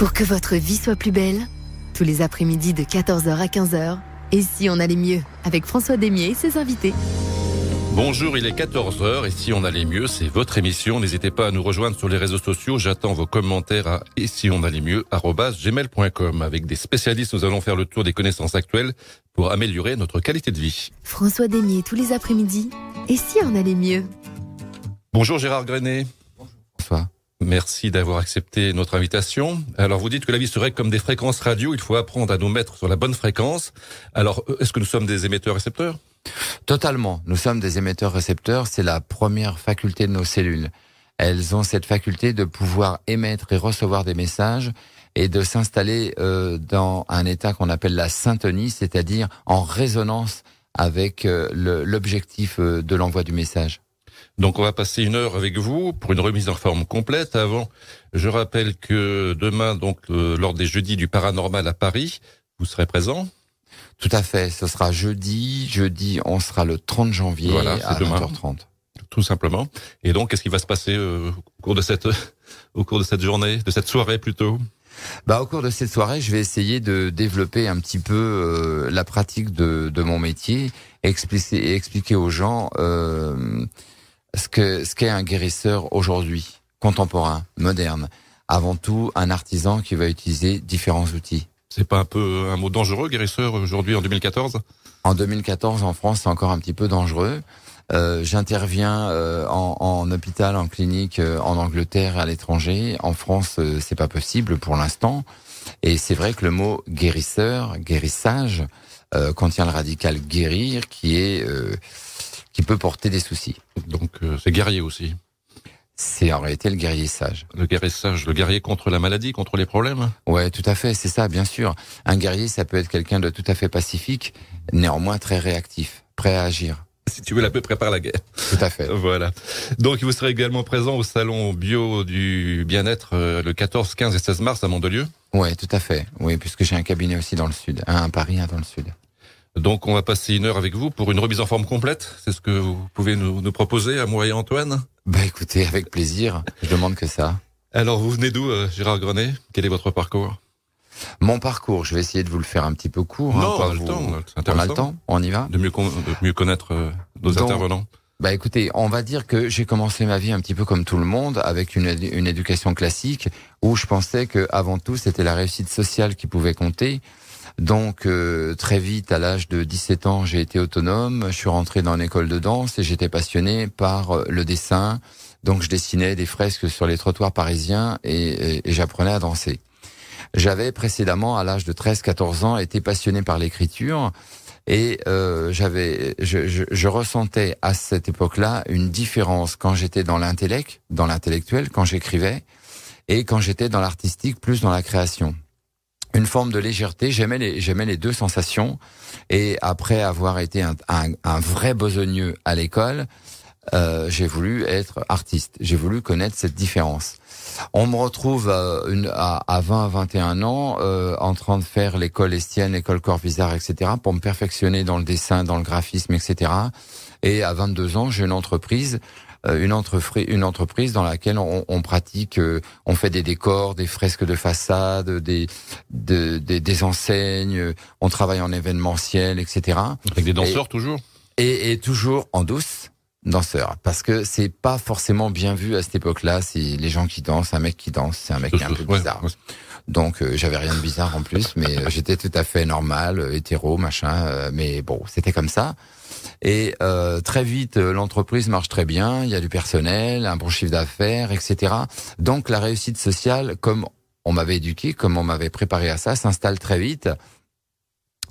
Pour que votre vie soit plus belle, tous les après-midi de 14h à 15h, et si on allait mieux, avec François Demier et ses invités. Bonjour, il est 14h et si on allait mieux, c'est votre émission. N'hésitez pas à nous rejoindre sur les réseaux sociaux. J'attends vos commentaires à et si on allait mieux @gmail.com. Avec des spécialistes, nous allons faire le tour des connaissances actuelles pour améliorer notre qualité de vie. François Demier tous les après-midi, et si on allait mieux. Bonjour Gérard Grenet. Bonjour François. Merci d'avoir accepté notre invitation. Alors vous dites que la vie serait comme des fréquences radio, il faut apprendre à nous mettre sur la bonne fréquence. Alors est-ce que nous sommes des émetteurs-récepteurs ? Totalement. Nous sommes des émetteurs-récepteurs. C'est la première faculté de nos cellules. Elles ont cette faculté de pouvoir émettre et recevoir des messages et de s'installer dans un état qu'on appelle la syntonie, c'est-à-dire en résonance avec l'objectif de l'envoi du message. Donc on va passer 1 heure avec vous pour une remise en forme complète. Avant, je rappelle que demain, donc lors des jeudis du paranormal à Paris, vous serez présent. Tout à fait, ce sera jeudi. Jeudi, on sera le 30 janvier à 20h30. Tout simplement. Et donc, qu'est-ce qui va se passer au cours de cette journée, de cette soirée plutôt ? Au cours de cette soirée, je vais essayer de développer un petit peu la pratique de mon métier, expliquer aux gens ce qu'est un guérisseur aujourd'hui, contemporain, moderne. Avant tout, un artisan qui va utiliser différents outils. C'est pas un peu un mot dangereux, guérisseur, aujourd'hui en 2014 ? En 2014, en France, c'est encore un petit peu dangereux. J'interviens en hôpital, en clinique, en Angleterre, à l'étranger. En France, c'est pas possible pour l'instant. Et c'est vrai que le mot guérisseur, guérissage, contient le radical guérir, qui peut porter des soucis. Donc c'est guerrier aussi. C'est en réalité le guerrier sage. Le guerrier sage, le guerrier contre la maladie, contre les problèmes ? Ouais, tout à fait, c'est ça, bien sûr. Un guerrier, ça peut être quelqu'un de tout à fait pacifique, néanmoins très réactif, prêt à agir. Si tu veux, la peu prépare la guerre. Tout à fait. Voilà. Donc vous serez également présent au salon bio du bien-être le 14, 15 et 16 mars à Mandelieu ? Ouais, tout à fait. Oui, puisque j'ai un cabinet aussi dans le sud, un à Paris, un dans le sud. Donc on va passer 1 heure avec vous pour une remise en forme complète. C'est ce que vous pouvez nous proposer à moi et Antoine ? Écoutez, avec plaisir. Je demande que ça. Alors vous venez d'où, Gérard Grenet ? Quel est votre parcours ? Mon parcours, je vais essayer de vous le faire un petit peu court. Non, on a le temps. On a le temps, on y va ? De mieux connaître nos intervenants. Écoutez, on va dire que j'ai commencé ma vie un petit peu comme tout le monde, avec une éducation classique, où je pensais que avant tout, c'était la réussite sociale qui pouvait compter. Donc très vite, à l'âge de 17 ans, j'ai été autonome, je suis rentré dans une école de danse et j'étais passionné par le dessin. Donc je dessinais des fresques sur les trottoirs parisiens et j'apprenais à danser. J'avais précédemment, à l'âge de 13-14 ans, été passionné par l'écriture et je ressentais à cette époque-là une différence quand j'étais dans l'intellectuel, quand j'écrivais, et quand j'étais dans l'artistique, plus dans la création. Une forme de légèreté, j'aimais les deux sensations. Et après avoir été un vrai besogneux à l'école, j'ai voulu être artiste. J'ai voulu connaître cette différence. On me retrouve à 20, 21 ans, en train de faire l'école Estienne, l'école Corvisart, etc., pour me perfectionner dans le dessin, dans le graphisme, etc. Et à 22 ans, j'ai une entreprise dans laquelle on pratique, on fait des décors, des fresques de façade, des enseignes, on travaille en événementiel, etc. Avec des danseurs toujours ? Et toujours en douce, danseurs. Parce que c'est pas forcément bien vu à cette époque-là, c'est les gens qui dansent, un mec qui danse, c'est un mec qui est un peu bizarre. Ouais. Donc j'avais rien de bizarre en plus, mais j'étais tout à fait normal, hétéro, machin, mais bon, c'était comme ça. Et très vite, l'entreprise marche très bien, il y a du personnel, un bon chiffre d'affaires, etc. Donc la réussite sociale, comme on m'avait éduqué, comme on m'avait préparé à ça, s'installe très vite.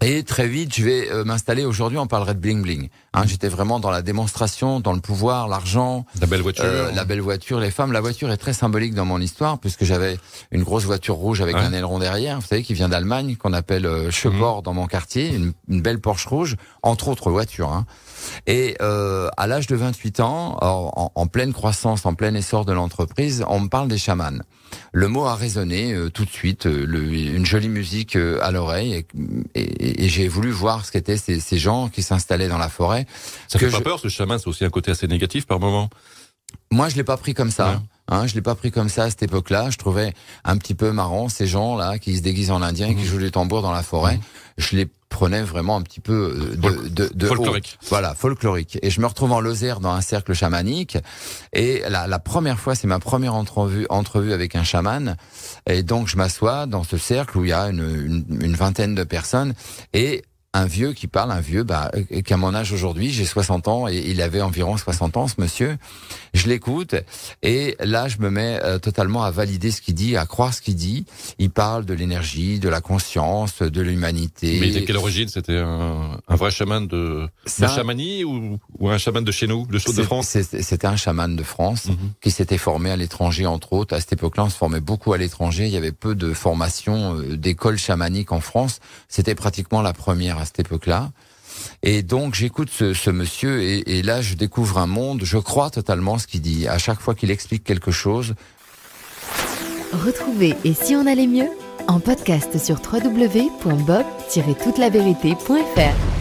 Et très vite, je vais m'installer. Aujourd'hui, on parlerait de bling bling. J'étais vraiment dans la démonstration, dans le pouvoir, l'argent, la belle voiture, les femmes. La voiture est très symbolique dans mon histoire puisque j'avais une grosse voiture rouge avec un aileron derrière. Vous savez, qui vient d'Allemagne, qu'on appelle Cheport dans mon quartier, une belle Porsche rouge, entre autres voitures. Et à l'âge de 28 ans, en pleine croissance, en plein essor de l'entreprise, on me parle des chamans. Le mot a résonné tout de suite, une jolie musique à l'oreille, et j'ai voulu voir ce qu'étaient ces gens qui s'installaient dans la forêt. Ça fait pas peur, ce chaman, c'est aussi un côté assez négatif par moment. Moi, je l'ai pas pris comme ça. Ouais. Je l'ai pas pris comme ça à cette époque-là. Je trouvais un petit peu marrant ces gens-là qui se déguisent en indien et qui jouent du tambour dans la forêt. Je les prenais vraiment un petit peu de folklorique. haut. Voilà, folklorique. Et je me retrouve en Lozère dans un cercle chamanique. Et la première fois, c'est ma première entrevue avec un chaman. Et donc, je m'assois dans ce cercle où il y a une vingtaine de personnes. Et un vieux qui parle, qui a mon âge aujourd'hui, j'ai 60 ans et il avait environ 60 ans, ce monsieur. Je l'écoute et là, je me mets totalement à valider ce qu'il dit, à croire ce qu'il dit. Il parle de l'énergie, de la conscience, de l'humanité. Mais de quelle origine? C'était un vrai chaman de chamanie ou un chaman de chez nous, de France? C'était un chaman de France qui s'était formé à l'étranger, entre autres. À cette époque-là, on se formait beaucoup à l'étranger. Il y avait peu de formation d'écoles chamaniques en France. C'était pratiquement la première à cette époque-là. Et donc j'écoute ce monsieur et là je découvre un monde, je crois totalement ce qu'il dit. À chaque fois qu'il explique quelque chose. Retrouvez Et si on allait mieux en podcast sur www.bob-toutelavérité.fr.